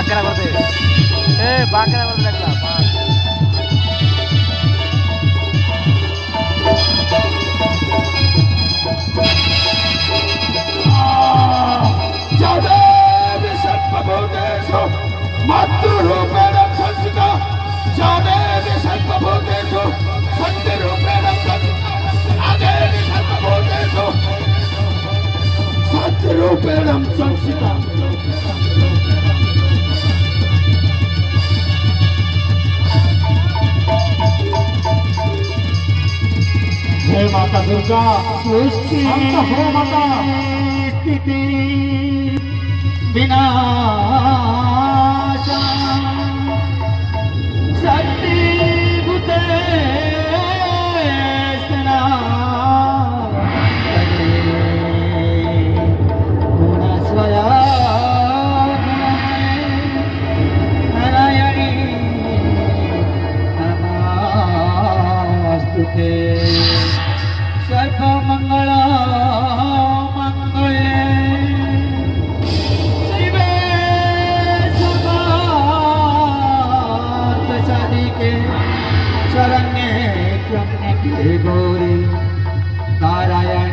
baccarat करते baccarat करते लगला जादेवी सर्वभूतेषु मातृरूपेण संस्थिता जादेवी सर्वभूतेषु शक्तिरूपेण संस्थिता जादेवी सर्वभूतेषु शक्तिरूपेण संस्थिता हे माता दुर्गा सृष्टि हे माता स्थिति विनाशा शक्ति भूतेशना गुणस्वया नारायणी नमोस्तुते सर्वमंगल मंगले शिवे सर्वार्थ साधिके शरण्ये त्र्यंबके गौरी नारायणी